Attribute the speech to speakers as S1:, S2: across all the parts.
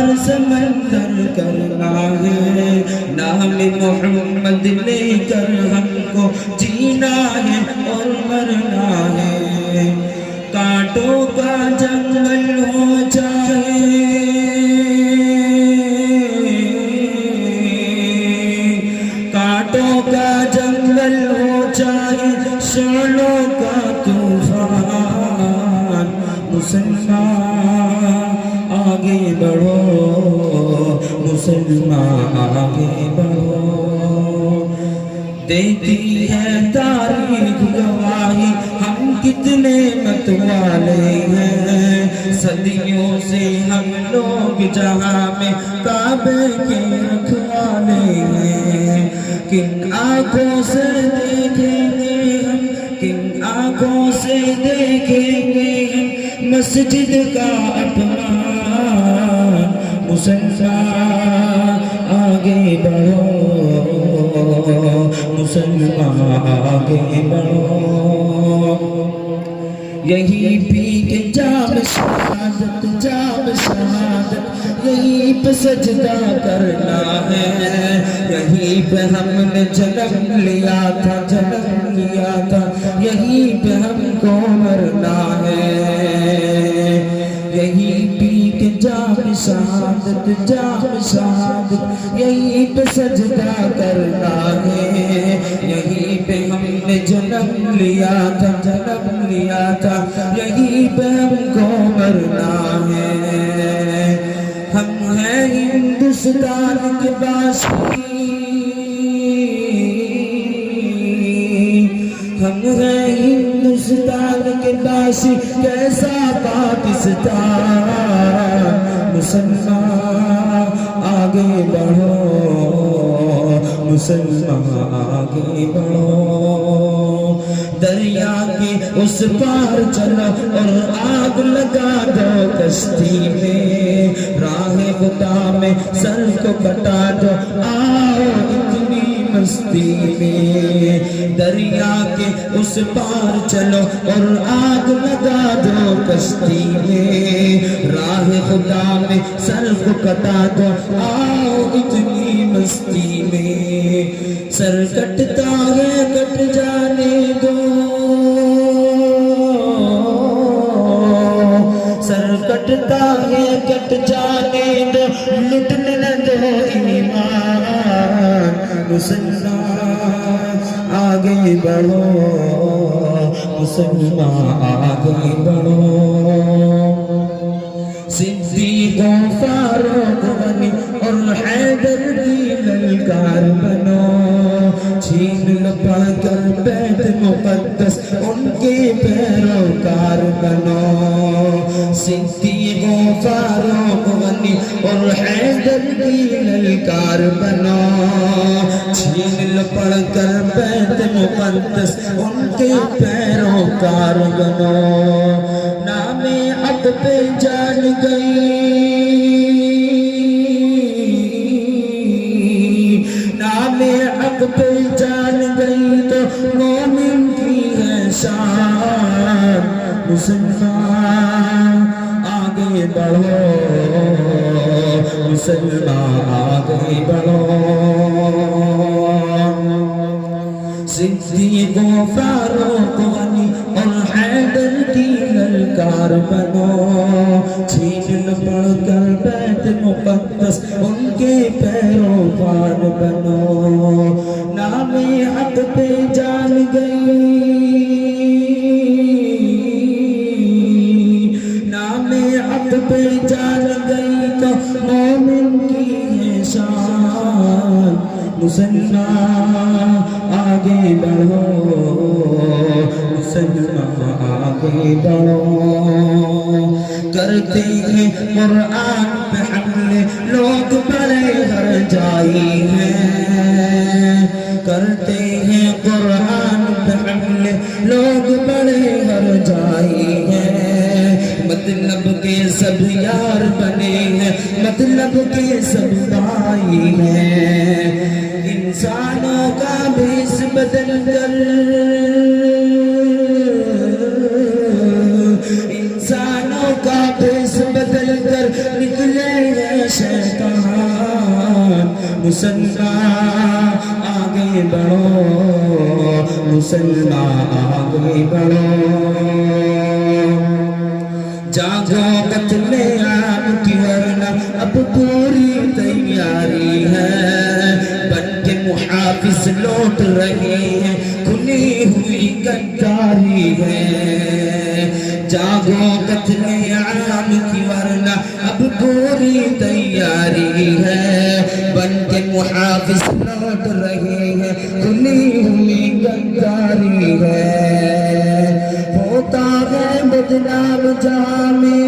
S1: پار سمندر کرنا ہے، نام محمد لے کر ہم کو جینا ہے اور مرنا ہے، کانٹوں کا جنگل ہو چاہے، کانٹوں کا جنگل ہو چاہے، شعلوں کا طوفان، مسلمان آگے بڑھو، مسلمان آگے بڑھو، دیتی ہے تاریخ گواہی ہم کتنے متوالے ہیں، صدیوں سے ہم لوگ جہاں میں کعبے کے رکھوالے ہیں، کن آنکھوں سے دیکھیں گے ہم، کن آنکھوں سے دیکھیں گے ہم مسجد کا اپمان، مسلمان آگے بڑھو، مسلمان آگے بڑھو، یہی پی کے جام شہادت، جام شہادت یہی پہ سجدہ کرنا ہے، یہی پہ ہم نے جنم لیا تھا، جنم لیا تھا، یہی پہ ہم کو مرنا ہے، یہی پی کے جام شہادت، جام شہادت یہی پہ سجدہ کرنا ہے، یہی پہ ہم نے جنم لیا تھا، جنم لیا تھا، یہی پہ ہم کو مرنا ہے، ہم ہیں ہندوستان کے باسی، ہم ہیں ہندوستان کے باسی، کیسا پاکستان، مسلمان آگے بڑھو، مسلمان آگے بڑھو، دریا کے اس پار چلو اور آگ لگا دو کشتی میں، راہ خدا میں سر کو کٹا دو، آؤ اتنی مستی میں، دریا کے اس پار چلو اور آگ لگا دو کشتی میں، راہ خدا میں سر کو کٹا دو، آؤ اتنی مستی میں، سر کٹتا ہے کٹ جانے دو، سر کٹتا ہے کٹ جانے دو، لٹنے نہ دو ایمان، مسلمان آگے بڑھو، مسلمان آگے بڑھو، صدیق و فاروق غنی اور حیدر کی للکار بنو، چھین لو پڑھ کر بیت مقدس ان کے پیروکار بنو، صدیق و فاروق غنی اور حیدر کی للکار بنو، چھین لو پڑھ کر بیت مقدس ان کے پیروکار بنو، نام حق پہ جان گئی، نام حق پہ جان گئی تو مومن کی ہے شان، مسلمان آگے بڑھو، مسلمان آگے بڑھو، صدیق و فاروق غنی اور حیدر کی للکار بنو، چھین لو پڑھ کر بیت مقدس ان کے پیروکار بنو، نام حق پہ جان گئی، نام حق پہ جان گئی تو مومن کی ہے شان، مسلمان آگے بڑھو، مسلمان آگے بڑھو، کرتے ہیں قرآن پہ حملے لوگ بڑے ہر جائی ہیں، کرتے ہیں قرآن پہ حملے لوگ بڑے ہر جائی ہیں، مطلب کے سب یار بنے ہیں، مطلب کے سب بھائی ہیں، انسانوں کا بھیس بدل کر، انسانوں کا بھیس بدل کر نکلے ہیں شیطان مسلمان آگے بڑھو مسلمان آگے بڑھو جاگو قتل عام کی ورنہ اب پوری تیاری ہے بن کے محافظ لوٹ رہے ہیں کھلی ہوئی گداری ہے جاگو قتل عام کی ورنہ اب پوری تیاری ہے بن کے محافظ لوٹ رہے ہیں کھلی ہوئی گداری ہے ہوتا ہے بدنام جہاں میں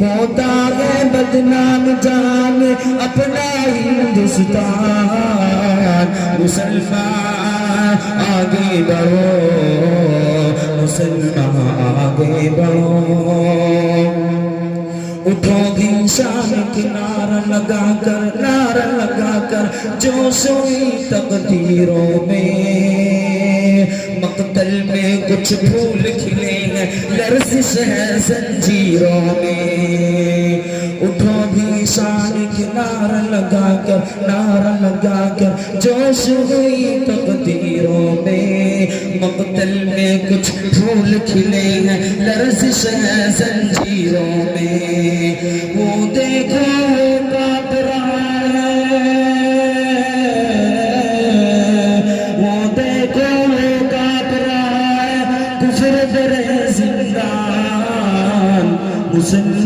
S1: ہوتا ہے بدنام جہاں میں اپنا ہندوستان مسلمان آگے بڑھو مسلمان آگے بڑھو اٹھو گی شان کے نعرہ لگا کر جوش ہوئی تقدیروں میں مقتل میں کچھ پھول کھلے ہیں لرزش ہے زنجیروں میں اٹھو بھی شان کے نعرہ لگا کر جوش ہوئی تقدیروں میں مقتل میں کچھ پھول کھلے ہیں لرزش ہے زنجیروں میں وہ دیکھو کانپ رہا ہے وہ دیکھو کانپ رہا ہے کفر در زندان مسلمان